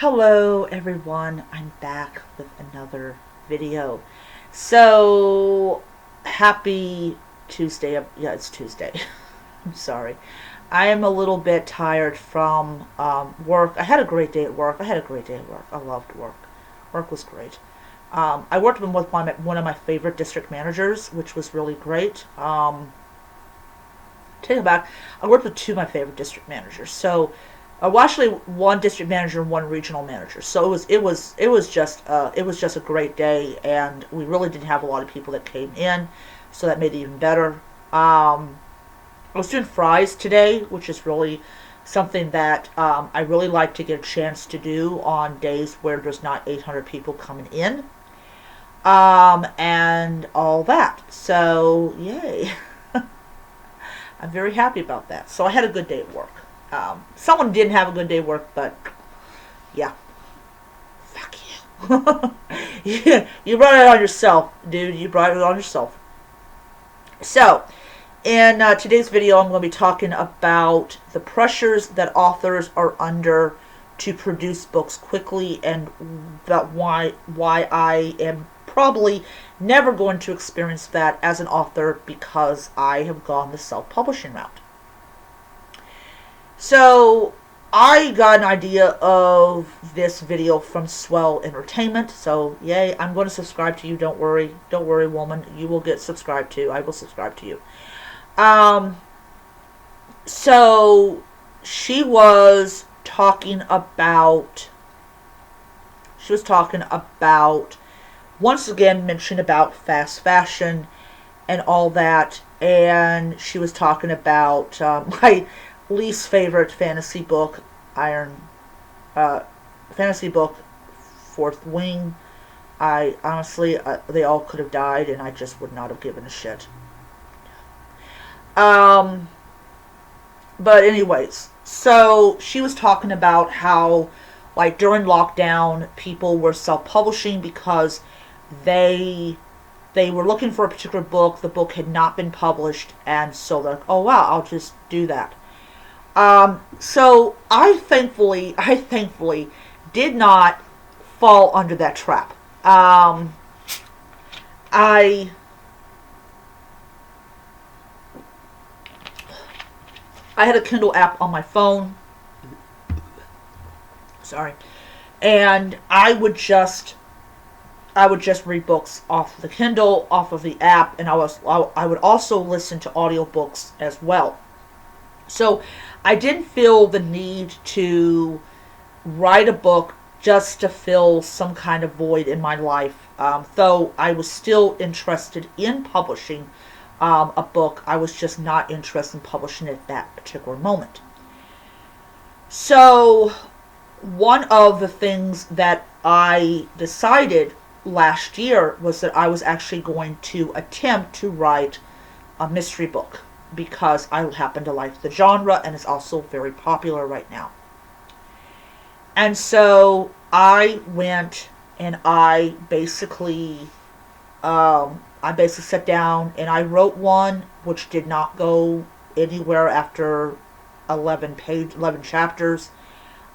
Hello everyone, I'm back with another video. So, happy Tuesday. Yeah, it's Tuesday. I'm sorry. I am a little bit tired from work. I had a great day at work. I loved work. Work was great. I worked with one of my favorite district managers, which was really great. Take it back. I worked with two of my favorite district managers. So, well, actually, one district manager and one regional manager. So it was just a great day, and we really didn't have a lot of people that came in, so that made it even better. I was doing fries today, which is really something that I really like to get a chance to do on days where there's not 800 people coming in, and all that. So yay. I'm very happy about that. So I had a good day at work. Someone didn't have a good day at work, but yeah, fuck you. You brought it on yourself, dude. You brought it on yourself. So, in today's video, I'm going to be talking about the pressures that authors are under to produce books quickly, and that why I am probably never going to experience that as an author because I have gone the self-publishing route. So I got an idea of this video from Swell Entertainment. So yay, I'm going to subscribe to you. Don't worry, woman. You will get subscribed to. I will subscribe to you. So she was talking about. She was talking about, once again, mentioned about fast fashion and all that, and she was talking about my least favorite fantasy book, fantasy book, Fourth Wing. I honestly, they all could have died, and I just would not have given a shit. But anyways, so she was talking about how, like, during lockdown, people were self-publishing because they were looking for a particular book. The book had not been published, and so they're like, oh wow, I'll just do that. So I thankfully did not fall under that trap. I had a Kindle app on my phone. Sorry. And I would just read books off the Kindle, off of the app, and I would also listen to audiobooks as well. So I didn't feel the need to write a book just to fill some kind of void in my life. Though I was still interested in publishing a book, I was just not interested in publishing it at that particular moment. So one of the things that I decided last year was that I was actually going to attempt to write a mystery book, because I happen to like the genre, and it's also very popular right now. And so I went and I basically sat down and I wrote one, which did not go anywhere after 11 chapters.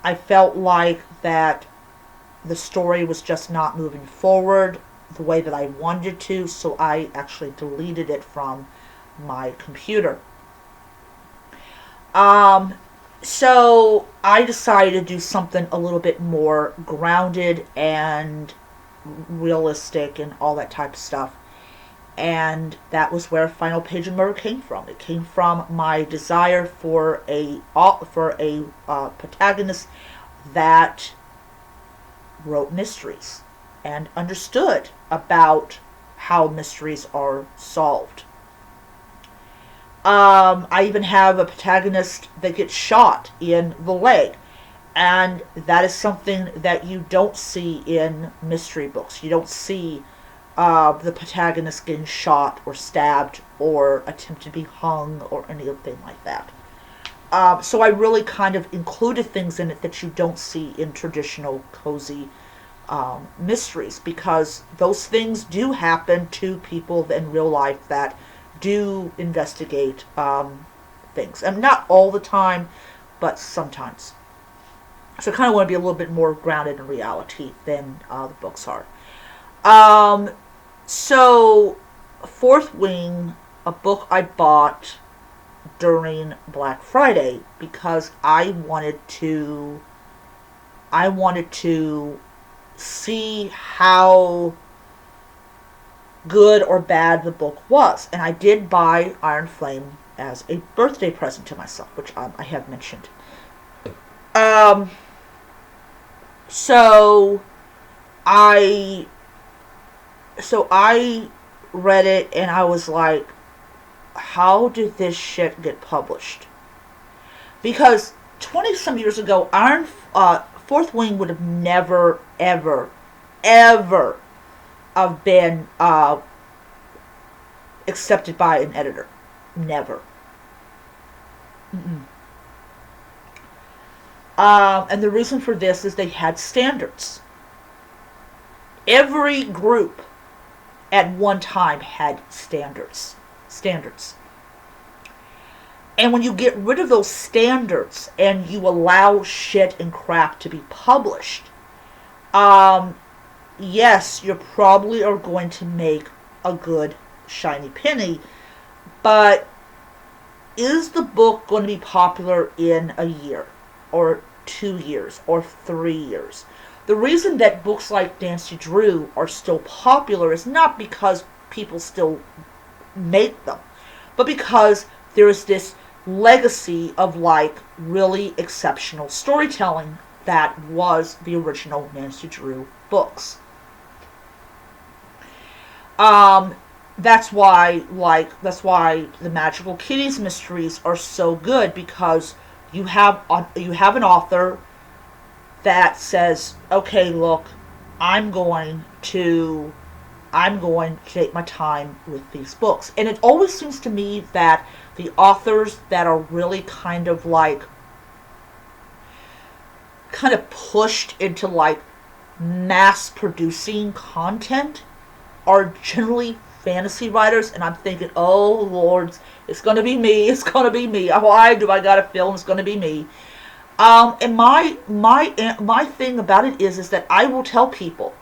I felt like that the story was just not moving forward the way that I wanted to, so I actually deleted it from my computer. So I decided to do something a little bit more grounded and realistic and all that type of stuff. And that was where Final Page of Murder came from. It came from my desire for a protagonist that wrote mysteries and understood about how mysteries are solved. I even have a protagonist that gets shot in the leg, and that is something that you don't see in mystery books. You don't see the protagonist getting shot or stabbed or attempted to be hung or anything like that. So I really kind of included things in it that you don't see in traditional cozy mysteries, because those things do happen to people in real life that do investigate things. And not all the time, but sometimes. So I kind of want to be a little bit more grounded in reality than the books are. Um, so, Fourth Wing, a book I bought during Black Friday because I wanted to see how good or bad the book was. And I did buy Iron Flame as a birthday present to myself, which I have mentioned. Um, so I I read it and I was like, how did this shit get published? Because 20 some years ago, Fourth Wing would have never, ever, ever have been accepted by an editor. Never. Mm-mm. And the reason for this is they had standards. Every group at one time had standards. Standards. And when you get rid of those standards and you allow shit and crap to be published, yes, you probably are going to make a good shiny penny, but is the book going to be popular in a year or 2 years or 3 years? The reason that books like Nancy Drew are still popular is not because people still make them, but because there is this legacy of like really exceptional storytelling that was the original Nancy Drew books. Um, that's why the Magical Kitties mysteries are so good, because you have an author that says, okay, look, I'm going to take my time with these books. And it always seems to me that the authors that are really kind of pushed into like mass producing content are generally fantasy writers, and I'm thinking, oh lords, it's gonna be me, it's gonna be me. Why do I got a feeling it's gonna be me? And my thing about it is that I will tell people,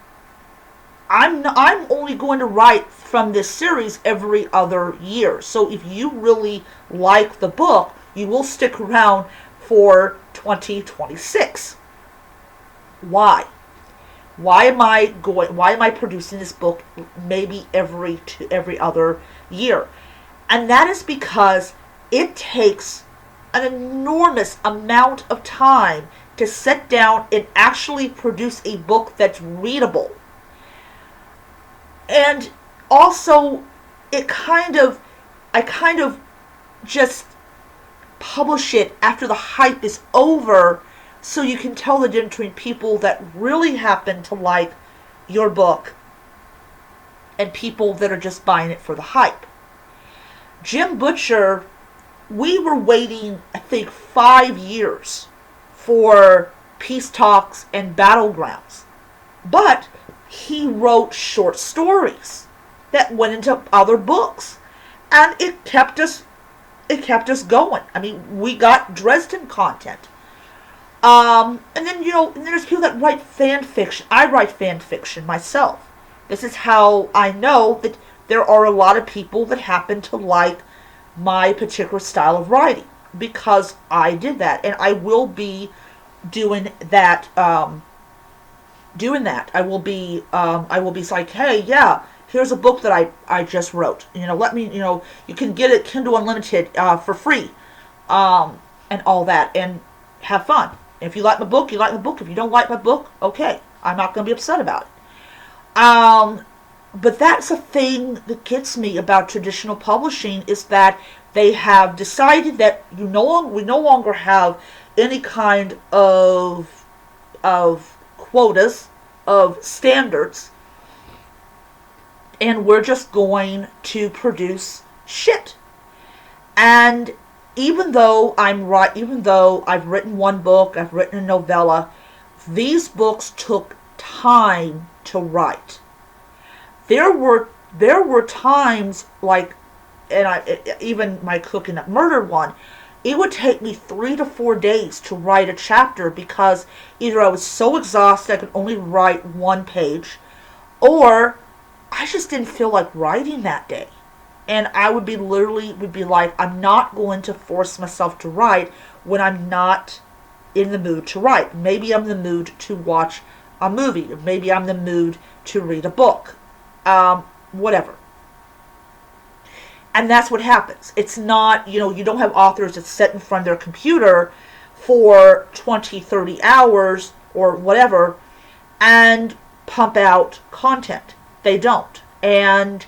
I'm only going to write from this series every other year. So if you really like the book, you will stick around for 2026. Why? Why am I producing this book maybe every other year? And that is because it takes an enormous amount of time to sit down and actually produce a book that's readable. And also, I kind of just publish it after the hype is over, so you can tell the difference between people that really happen to like your book and people that are just buying it for the hype. Jim Butcher, we were waiting, I think, 5 years for Peace Talks and Battlegrounds. But he wrote short stories that went into other books. And it kept us going. I mean, we got Dresden content. And then, and there's people that write fan fiction. I write fan fiction myself. This is how I know that there are a lot of people that happen to like my particular style of writing, because I did that, and I will be doing that. I will be like, hey, yeah, here's a book that I just wrote. Let me, you can get it Kindle Unlimited for free, and all that, and have fun. If you like my book, you like my book. If you don't like my book, okay, I'm not going to be upset about it. But that's a thing that gets me about traditional publishing, is that they have decided that we no longer have any kind of quotas, of standards, and we're just going to produce shit. And even though I've written one book, I've written a novella, these books took time to write. There were times like, even my Cooking Up Murder one, it would take me 3 to 4 days to write a chapter because either I was so exhausted I could only write one page, or I just didn't feel like writing that day. And I would be like, I'm not going to force myself to write when I'm not in the mood to write. Maybe I'm in the mood to watch a movie. Maybe I'm in the mood to read a book. Whatever. And that's what happens. It's not, you don't have authors that sit in front of their computer for 20, 30 hours or whatever and pump out content. They don't. And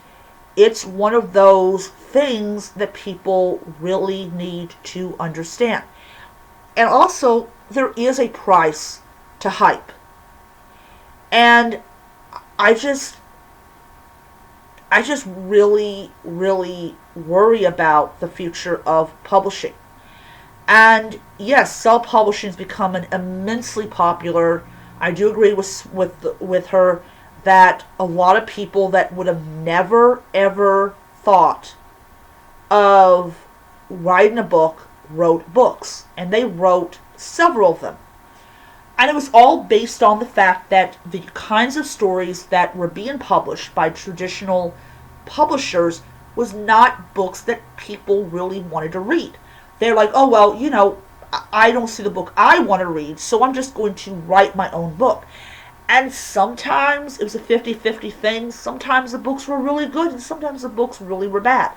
it's one of those things that people really need to understand. And also, there is a price to hype. And I just really, really worry about the future of publishing. And yes, self-publishing has become an immensely popular. I do agree with her that a lot of people that would have never ever thought of writing a book wrote books, and they wrote several of them. And it was all based on the fact that the kinds of stories that were being published by traditional publishers was not books that people really wanted to read. They're like, oh, well, I don't see the book I want to read, so I'm just going to write my own book. And sometimes it was a 50-50 thing. Sometimes the books were really good, and sometimes the books really were bad.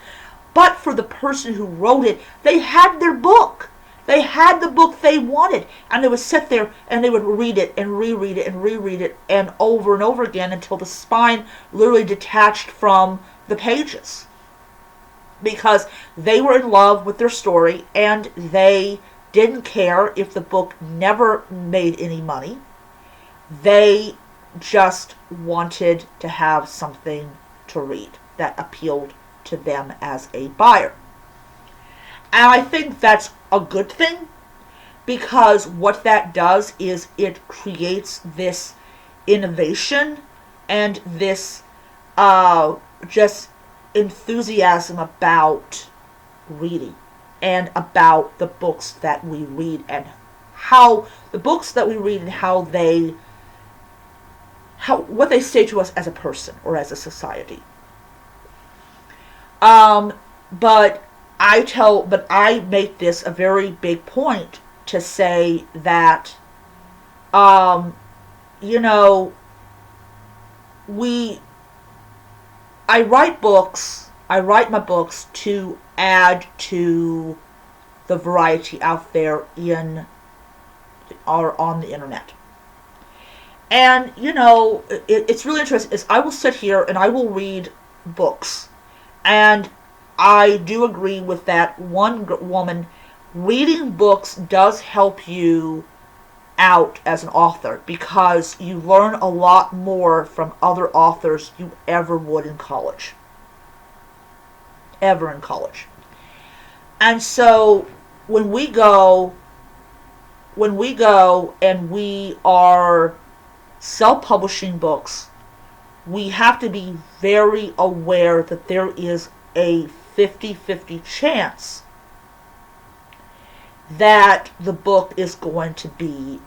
But for the person who wrote it, they had their book. They had the book they wanted, and they would sit there and they would read it and reread it and reread it and over again until the spine literally detached from the pages. Because they were in love with their story, and they didn't care if the book never made any money. They just wanted to have something to read that appealed to them as a buyer. And I think that's a good thing, because what that does is it creates this innovation and this just enthusiasm about reading and about the books that we read and how the books that we read and what they say to us as a person or as a society. But I make this a very big point to say that, I write my books to add to the variety out there on the internet. And, it's really interesting is I will sit here and I will read books. And I do agree with that one woman. Reading books does help you out as an author because you learn a lot more from other authors you ever would in college. Ever in college. And so when we go and we are self-publishing books, we have to be very aware that there is a 50-50 chance that the book is going to be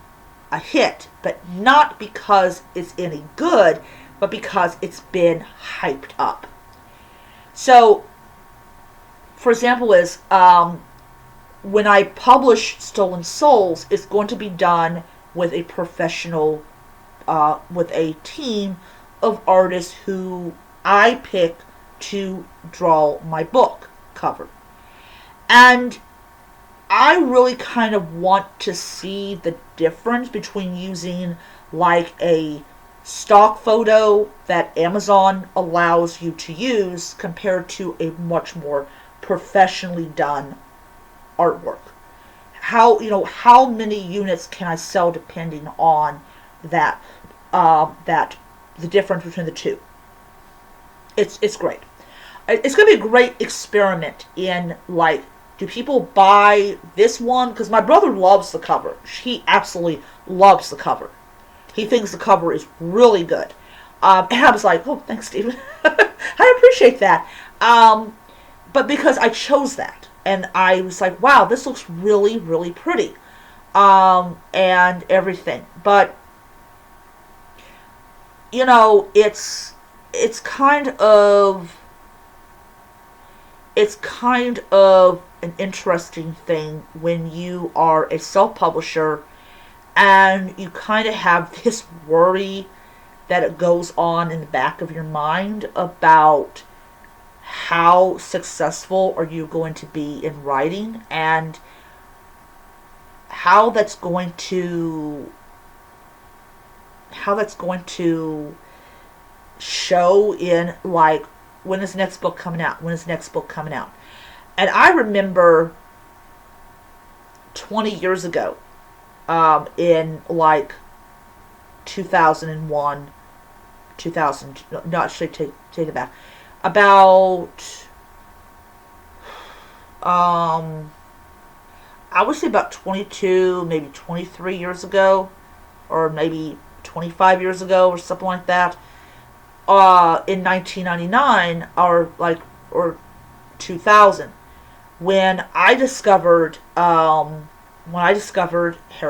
a hit, but not because it's any good, but because it's been hyped up. So, for example, when I publish Stolen Souls, it's going to be done with a professional, with a team of artists who I pick to draw my book cover. And I really kind of want to see the difference between using like a stock photo that Amazon allows you to use compared to a much more professionally done artwork. How many units can I sell depending on that the difference between the two. It's great. It's going to be a great experiment in, like, do people buy this one? Because my brother loves the cover. He absolutely loves the cover. He thinks the cover is really good. And I was like, oh, thanks, Stephen. I appreciate that. But because I chose that. and I was like, wow, this looks really, really pretty, and everything. But you know, it's kind of it's kind of an interesting thing when you are a self-publisher and you kind of have this worry that it goes on in the back of your mind about how successful are you going to be in writing, and how that's going to show in, like, when is the next book coming out? When is the next book coming out? And I remember 20 years ago, in like 2001, 2000, no, actually, take it back. About, I would say about 22, maybe 23 years ago, or maybe 25 years ago, or something like that. In 1999, or 2000, when I discovered Harry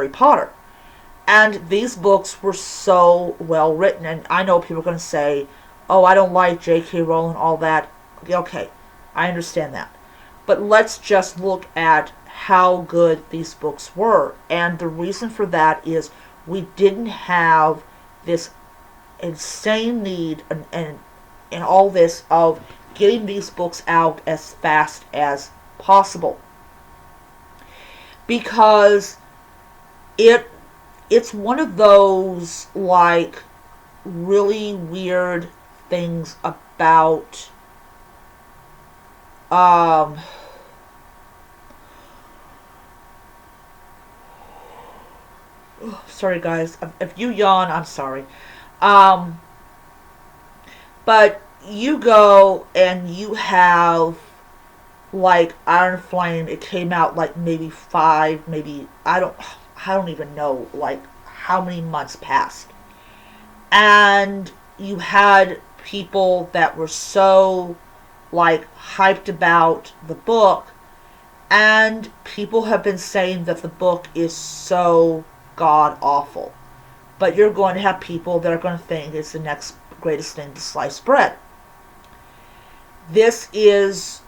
Potter, and these books were so well written. And I know people are going to say, "Oh, I don't like J.K. Rowling, all that." Okay, I understand that, but let's just look at how good these books were, and the reason for that is we didn't have this insane need and all this of getting these books out as fast as possible, because it's one of those, like, really weird things about sorry guys, if you yawn, I'm sorry. um but you go and you have, like, Iron Flame. It came out like maybe five, maybe, I don't even know, like, how many months passed, and you had people that were so, like, hyped about the book, and people have been saying that the book is so god awful, but you're going to have people that are going to think it's the next greatest thing to slice bread. This is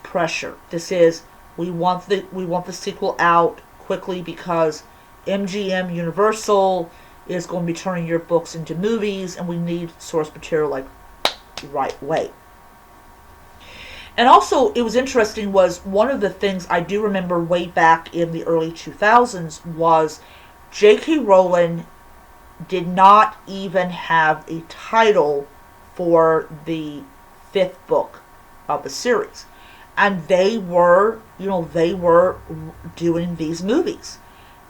pressure. This is, we want the sequel out quickly because MGM Universal is going to be turning your books into movies, and we need source material, like, right away. And also, it was interesting, was one of the things I do remember way back in the early 2000s was J.K. Rowling did not even have a title for the fifth book of the series. And they were doing these movies.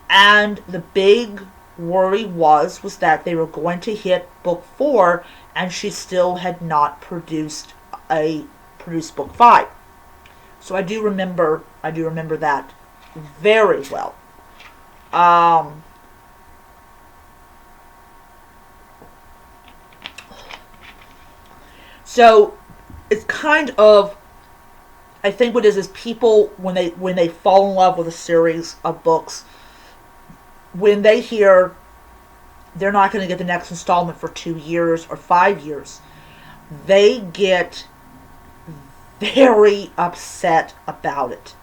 And the big worry was that they were going to hit book 4, and she still had not produced book 5. So I do remember that very well. So it's kind of, I think what it is people, when they fall in love with a series of books, when they hear they're not going to get the next installment for 2 years or 5 years, they get very upset about it.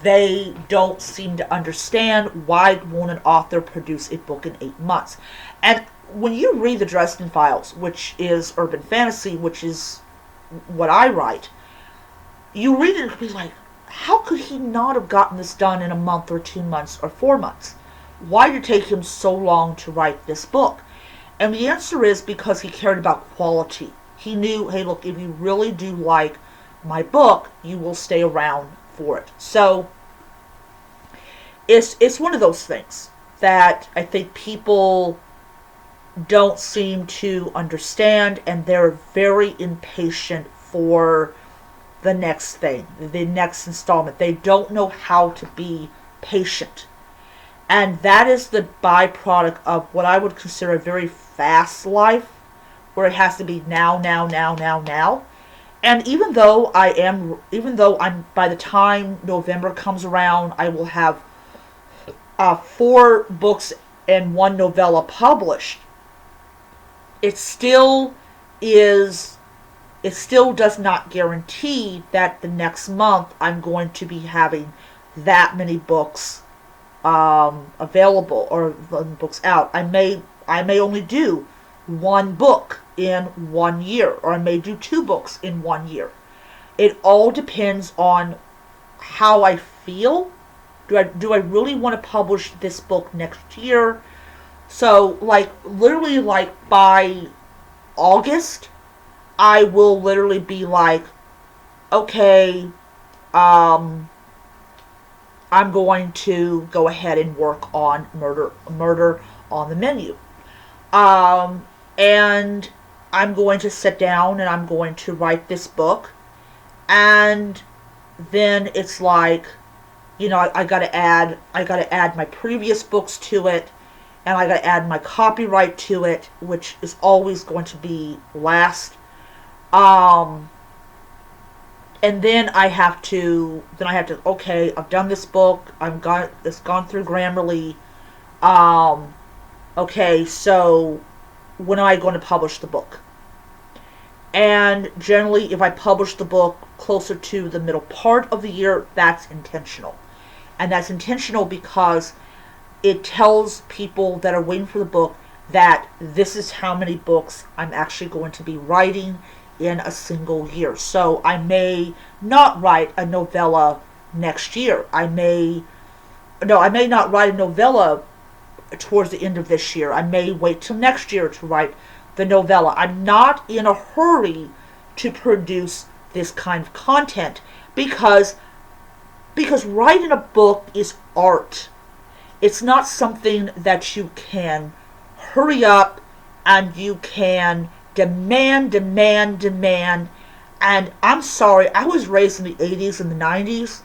They don't seem to understand, why won't an author produce a book in 8 months? And when you read the Dresden Files, which is urban fantasy, which is what I write, you read it and be like, how could he not have gotten this done in a month or 2 months or 4 months? Why did it take him so long to write this book? And the answer is because he cared about quality. He knew, hey, look, if you really do like my book, you will stay around for it. So it's one of those things that I think people don't seem to understand, and they're very impatient for the next thing, the next installment. They don't know how to be patient. And that is the byproduct of what I would consider a very fast life, where it has to be now, now, now, now, now. And even though I'm, by the time November comes around, I will have 4 books and 1 novella published. It still is. It still does not guarantee that the next month I'm going to be having that many books available or books out. I may only do 1 book in 1 year, or I may do 2 books in 1 year. It all depends on how I feel. Do I really want to publish this book next year? So like literally like by August, I will literally be like, okay, I'm going to go ahead and work on Murder on the Menu. And I'm going to sit down and I'm going to write this book. And then it's like, I gotta add my previous books to it, and I gotta add my copyright to it, which is always going to be last. And then I have to, okay, I've done this book, it's gone through Grammarly. Okay, so when am I going to publish the book? And generally, if I publish the book closer to the middle part of the year, that's intentional. And that's intentional because it tells people that are waiting for the book that this is how many books I'm actually going to be writing in a single year. So I may not write a novella next year. I may not write a novella towards the end of this year. I may wait till next year to write the novella. I'm not in a hurry to produce this kind of content because writing a book is art. It's not something that you can hurry up and you can demand. And I'm sorry, I was raised in the 80s and the 90s,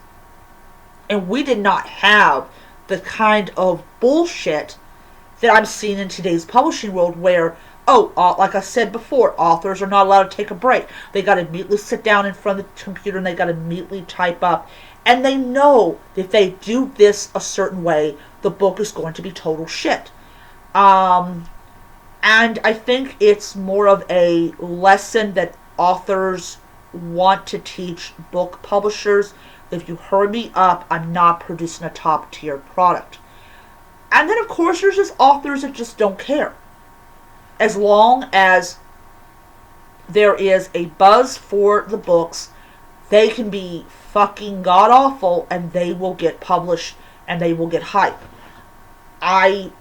and we did not have the kind of bullshit that I'm seeing in today's publishing world where, like I said before, authors are not allowed to take a break. They got to immediately sit down in front of the computer and they got to immediately type up. And they know that if they do this a certain way, the book is going to be total shit. And I think it's more of a lesson that authors want to teach book publishers. If you hurry me up, I'm not producing a top tier product. And then of course there's just authors that just don't care. As long as there is a buzz for the books, they can be fucking god awful and they will get published and they will get hype. I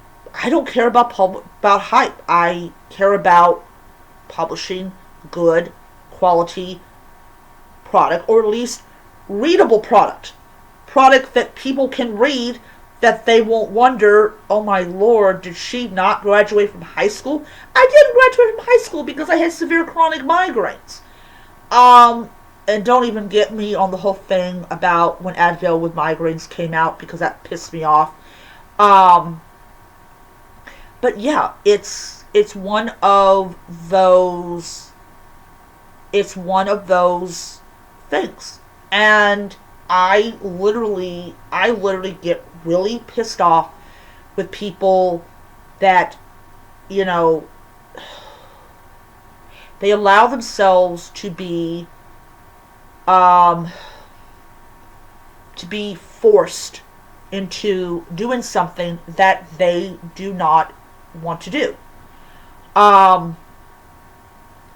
don't care about hype. I care about publishing good quality product, or at least readable product that people can read, that they won't wonder, oh my lord, did she not graduate from high school? I didn't graduate from high school because I had severe chronic migraines. And don't even get me on the whole thing about when Advil with migraines came out, because that pissed me off. But yeah, it's one of those things. And I literally get really pissed off with people that, they allow themselves to be forced into doing something that they do not want to do. And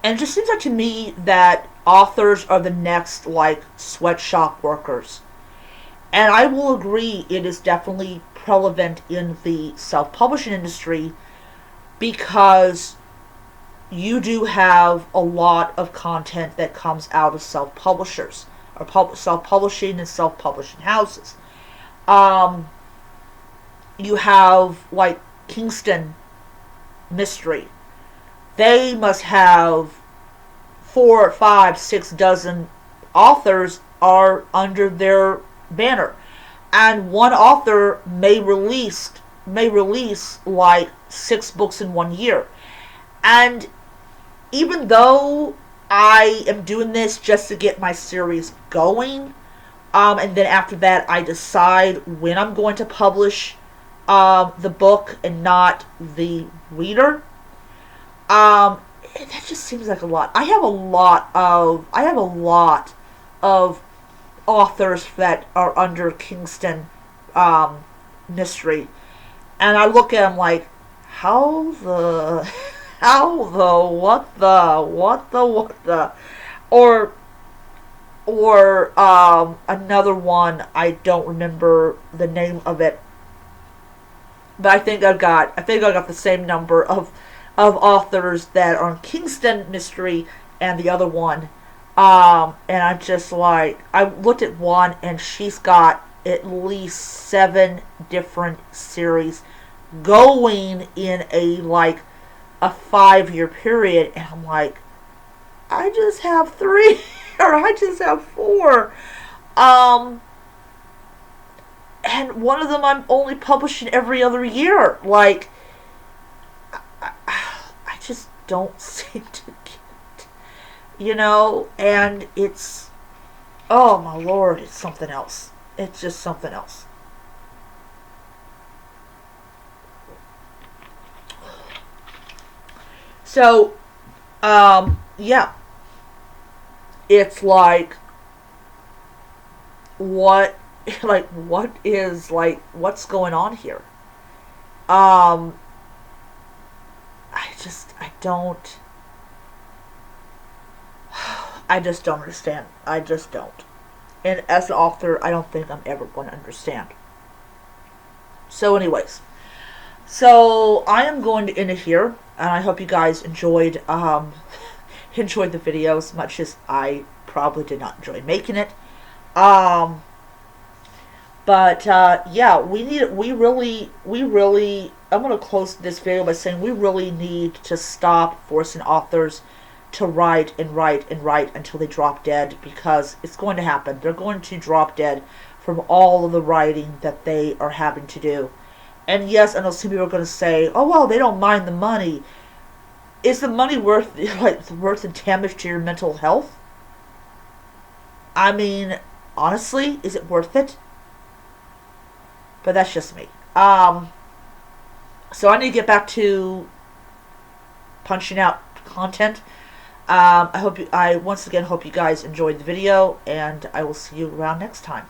it just seems like to me that authors are the next, sweatshop workers. And I will agree, it is definitely prevalent in the self-publishing industry, because you do have a lot of content that comes out of self-publishers, or self-publishing and self-publishing houses. You have, Kingston Mystery. They must have 4, 5, 6 dozen authors are under their banner, and one author may release 6 books in 1 year. And even though I am doing this just to get my series going. And then after that, I decide when I'm going to publish the book and not the reader. That just seems like a lot. I have a lot of authors that are under Kingston Mystery, and I look at them like, how the, how the, what the, or another one, I don't remember the name of it, but I think I got the same number of authors that are on Kingston Mystery and the other one. And I'm just like, I looked at one and she's got at least 7 different series going in a 5-year period, and I'm like, I just have 3 or I just have 4. And one of them I'm only publishing every other year. Like, I just don't seem to get, and it's, oh my lord, it's something else. It's just something else. So, yeah. It's like, what, what's going on here? Um, I don't, I just don't understand. I just don't. And as an author, I don't think I'm ever going to understand. So anyways, so I am going to end it here, and I hope you guys enjoyed enjoyed the video as much as I probably did not enjoy making it. But yeah, we really, I'm going to close this video by saying we really need to stop forcing authors to write and write and write until they drop dead, because it's going to happen. They're going to drop dead from all of the writing that they are having to do. And yes, I know some people are going to say, oh well, they don't mind the money. Is the money worth the damage to your mental health? I mean, honestly, is it worth it? But that's just me. So I need to get back to punching out content. I once again hope you guys enjoyed the video, and I will see you around next time.